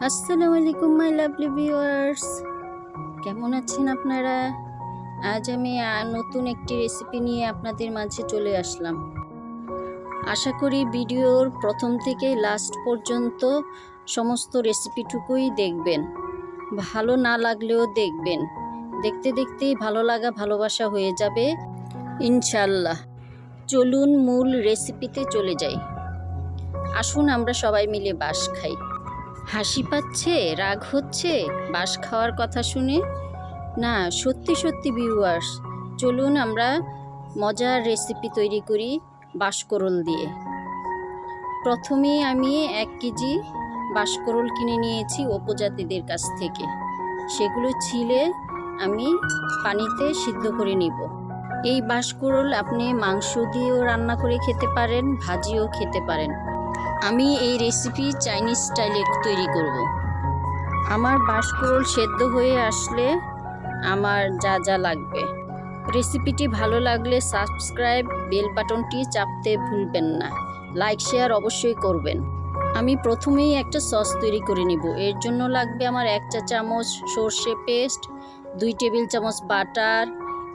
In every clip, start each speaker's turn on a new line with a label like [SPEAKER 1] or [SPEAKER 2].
[SPEAKER 1] আসসালামু আলাইকুম my lovely viewers, কেমন আছেন আপনারা? আজ আমি নতুন একটি রেসিপি নিয়ে আপনাদের মাঝে চলে আসলাম। আশা করি ভিডিওর প্রথম থেকে লাস্ট পর্যন্ত সমস্ত রেসিপিটুকুই দেখবেন। ভালো না লাগলেও দেখবেন, দেখতে দেখতেই ভালো লাগা ভালোবাসা হয়ে যাবে ইনশাল্লাহ। চলুন মূল রেসিপিতে চলে যাই। আসুন আমরা সবাই মিলে বাঁশ খাই। হাসি পাচ্ছে, রাগ হচ্ছে বাঁশ খাওয়ার কথা শুনে? না, সত্যি সত্যি ভিউয়ার্স, চলুন আমরা মজার রেসিপি তৈরি করি বাঁশকরল দিয়ে। প্রথমে আমি 1 কেজি বাঁশকরল কিনে নিয়েছি উপজাতিদের কাছ থেকে। সেগুলো ছিলে আমি পানিতে সিদ্ধ করে নিব। এই বাঁশকরল আপনি মাংস দিয়েও রান্না করে খেতে পারেন, ভাজিও খেতে পারেন। আমি এই রেসিপি চাইনিজ স্টাইলে তৈরি করব। আমার বাঁশকরল সেদ্ধ হয়ে আসলে আমার যা যা লাগবে। রেসিপিটি ভালো লাগলে সাবস্ক্রাইব বেল বাটনটি চাপতে ভুলবেন না। লাইক শেয়ার অবশ্যই করবেন। আমি প্রথমেই একটা সস তৈরি করে নিব। এর জন্য লাগবে আমার 1 চা চামচ সর্ষে পেস্ট, 2 টেবিল চামচ বাটার,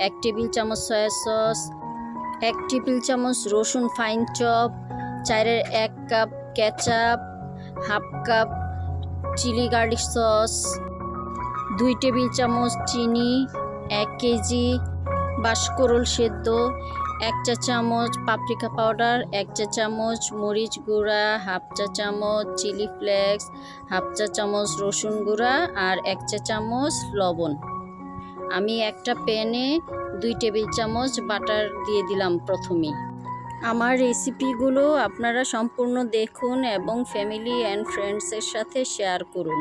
[SPEAKER 1] 1 টেবিল চামচ সয়া সস, 1 টেবিল চামচ রসুন ফাইন চপ, 4-এর 1 cup ketchup, half cup chilli garlic sauce, 2 table চামচ চিনি, 1 কেজি বাঁশকরল সেদ্ধ, 1 চা চামচ পাপরিকা পাউডার, 1 চা চামচ মরিচ গুঁড়া, হাফ চা চামচ চিলি ফ্লেক্স, হাফ চা চামচ রসুন গুঁড়া আর 1 চা চামচ লবণ। আমি একটা প্যানে 2 টেবিল চামচ বাটার দিয়ে দিলাম প্রথমেই। আমার রেসিপিগুলো আপনারা সম্পূর্ণ দেখুন এবং ফ্যামিলি অ্যান্ড ফ্রেন্ডসের সাথে শেয়ার করুন।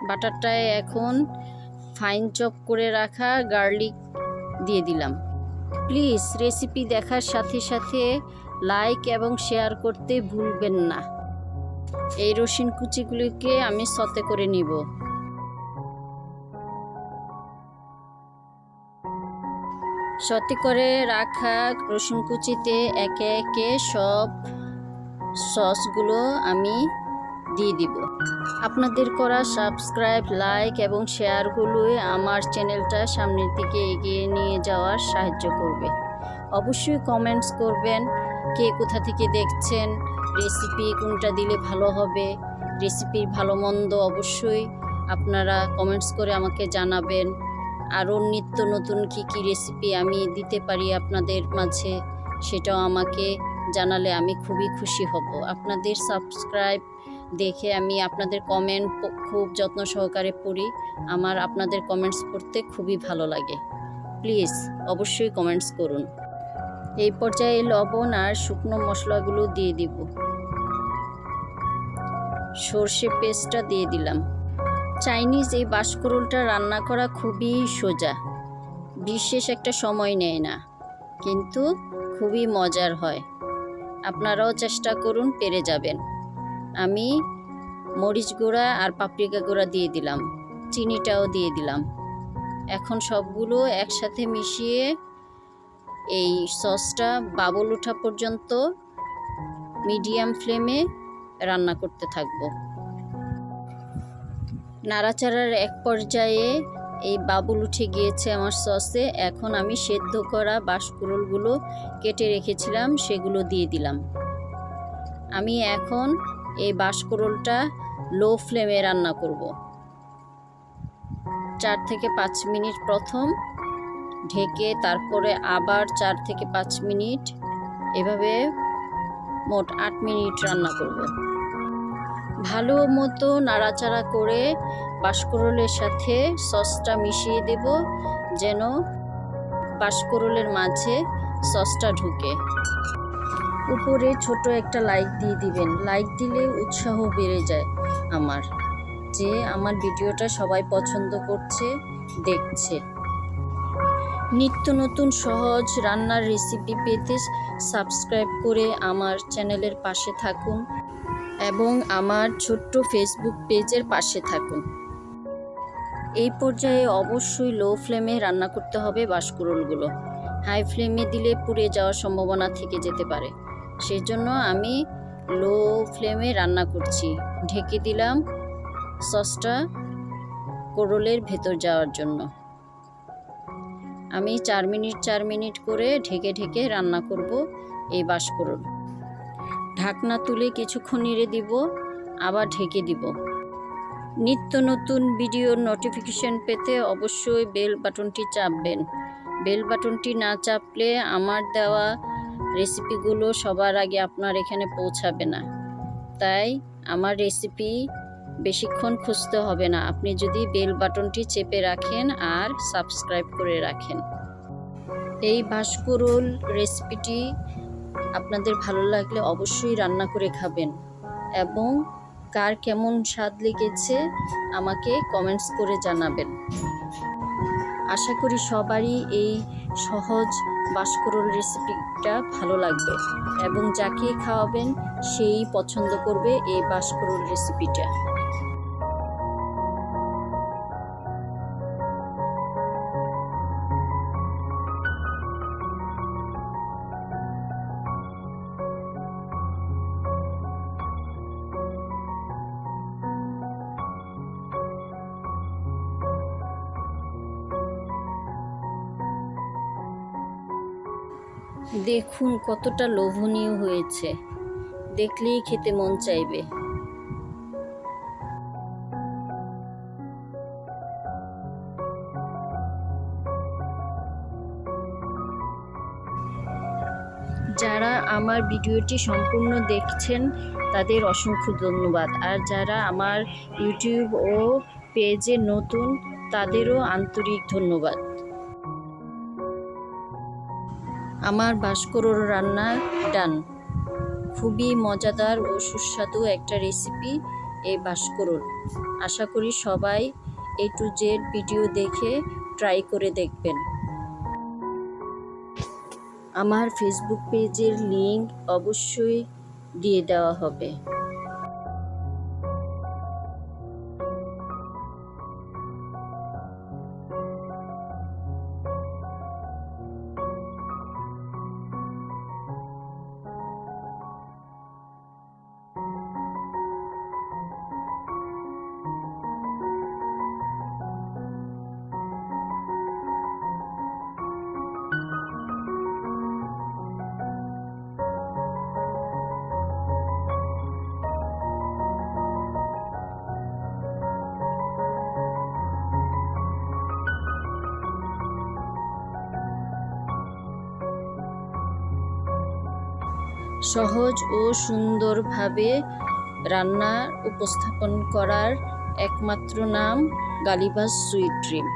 [SPEAKER 1] বাটারটায় এখন ফাইন চপ করে রাখা গার্লিক দিয়ে দিলাম। প্লিজ রেসিপি দেখার সাথে সাথে লাইক এবং শেয়ার করতে ভুলবেন না। এই রসুন কুচিগুলিকে আমি সতে করে নিব। সতে করে রাখা রসুন কুচিতে একে একে সব সসগুলো আমি দিয়ে দিব। আপনাদের করা সাবস্ক্রাইব, লাইক এবং শেয়ারগুলোই আমার চ্যানেলটা সামনের দিকে এগিয়ে নিয়ে যাওয়ার সাহায্য করবে। অবশ্যই কমেন্টস করবেন কে কোথা থেকে দেখছেন, রেসিপি কোনটা দিলে ভালো হবে, রেসিপির ভালো মন্দ অবশ্যই আপনারা কমেন্টস করে আমাকে জানাবেন। আরও নিত্য নতুন কী কী রেসিপি আমি দিতে পারি আপনাদের মাঝে সেটাও আমাকে জানালে আমি খুবই খুশি হব। আপনাদের সাবস্ক্রাইব দেখে আমি আপনাদের কমেন্ট খুব যত্ন সহকারে পড়ি। আমার আপনাদের কমেন্টস পড়তে খুবই ভালো লাগে। প্লিজ অবশ্যই কমেন্টস করুন। এই পর্যায়ে লবণ আর শুকনো মশলাগুলো দিয়ে দিব। সর্ষে পেস্টটা দিয়ে দিলাম। চাইনিজ এই বাঁশকরলটা রান্না করা খুবই সোজা, বিশেষ একটা সময় নেয় না, কিন্তু খুবই মজার হয়। আপনারাও চেষ্টা করুন, পেরে যাবেন। আমি মরিচ গুঁড়া আর পাপরিকা গুঁড়া দিয়ে দিলাম, চিনিটাও দিয়ে দিলাম। এখন সবগুলো একসাথে মিশিয়ে এই সসটা বাবল ওঠা পর্যন্ত মিডিয়াম ফ্লেমে রান্না করতে থাকবো। নাড়াচাড়ার এক পর্যায়ে এই বাবুল উঠে গিয়েছে আমার সসে। এখন আমি সেদ্ধ করা বাঁশকরলগুলো কেটে রেখেছিলাম সেগুলো দিয়ে দিলাম। আমি এখন এই বাঁশকরলটা লো ফ্লেমে রান্না করব। 4 থেকে 5 মিনিট প্রথম ঢেকে, তারপরে আবার 4 থেকে 5 মিনিট, এভাবে মোট 8 মিনিট রান্না করব। ভালো মতো নাড়াচাড়া করে বাঁশকরলের সাথে সসটা মিশিয়ে দেব, যেন বাঁশকরলের মাঝে সসটা ঢুকে। উপরে ছোট একটা লাইক দিয়ে দিবেন। লাইক দিলে উৎসাহ বেড়ে যায় আমার, যে আমার ভিডিওটা সবাই পছন্দ করছে, দেখছে। নিত্য নতুন সহজ রান্নার রেসিপি পেতে সাবস্ক্রাইব করে আমার চ্যানেলের পাশে থাকুন এবং আমার ছোট্ট ফেসবুক পেজের পাশে থাকুন। এই পর্যায়ে অবশ্যই লো ফ্লেমে রান্না করতে হবে বাঁশকরলগুলো। হাই ফ্লেমে দিলে পুড়ে যাওয়ার সম্ভাবনা থেকে যেতে পারে, সেজন্য আমি লো ফ্লেমে রান্না করছি। ঢেকে দিলাম সসটা কোরলের ভেতর যাওয়ার জন্য। আমি 4 মিনিট করে ঢেকে ঢেকে রান্না করব এই বাঁশকোরল। ঢাকনা তুলে কিছুক্ষণ নেড়ে দিব, আবার ঢেকে দিব। নিত্য নতুন ভিডিওর নোটিফিকেশন পেতে অবশ্যই বেল বাটনটি চাপবেন। বেল বাটনটি না চাপলে আমার দেওয়া রেসিপিগুলো সবার আগে আপনার এখানে পৌঁছাবে না। তাই আমার রেসিপি বেশিক্ষণ খুঁজতে হবে না, আপনি যদি বেল বাটনটি চেপে রাখেন আর সাবস্ক্রাইব করে রাখেন। এই বাঁশকোরল রেসিপিটি আপনাদের ভালো লাগলে অবশ্যই রান্না করে খাবেন এবং কার কেমন স্বাদ লেগেছে আমাকে কমেন্টস করে জানাবেন। আশা করি সবারই এই সহজ বাঁশকোরল রেসিপিটা ভালো লাগবে এবং যাকে খাওয়াবেন সেই পছন্দ করবে এই বাঁশকোরল রেসিপিটা। দেখুন কতটা লোভনীয় হয়েছে, দেখলেই খেতে মন চাইবে। যারা আমার ভিডিওটি সম্পূর্ণ দেখছেন তাদের অসংখ্য ধন্যবাদ, আর যারা আমার ইউটিউব ও পেজে নতুন তাদেরও আন্তরিক ধন্যবাদ। আমার বাঁশকোরল রান্না ডান। খুবই মজাদার ও সুস্বাদু একটা রেসিপি এই বাঁশকোরল। আশা করি সবাই A to Z ভিডিও দেখে ট্রাই করে দেখবেন। আমার ফেসবুক পেজের লিংক অবশ্যই দিয়ে দেওয়া হবে। সহজ ও সুন্দরভাবে রান্না উপস্থাপন করার একমাত্র নাম গালিভাস সুইট ড্রিম।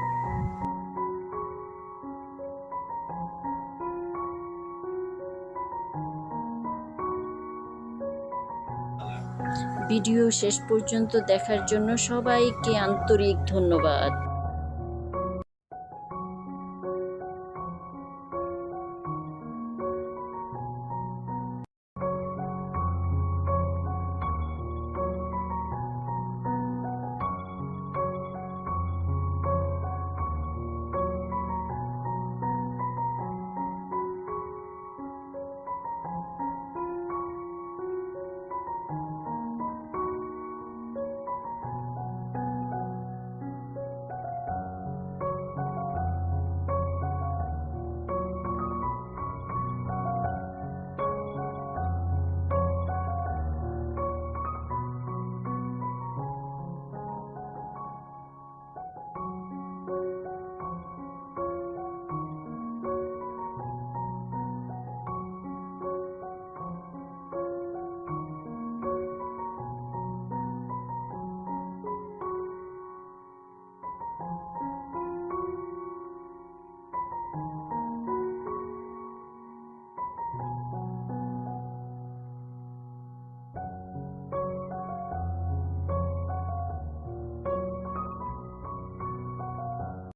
[SPEAKER 1] ভিডিও শেষ পর্যন্ত দেখার জন্য সবাইকে আন্তরিক ধন্যবাদ।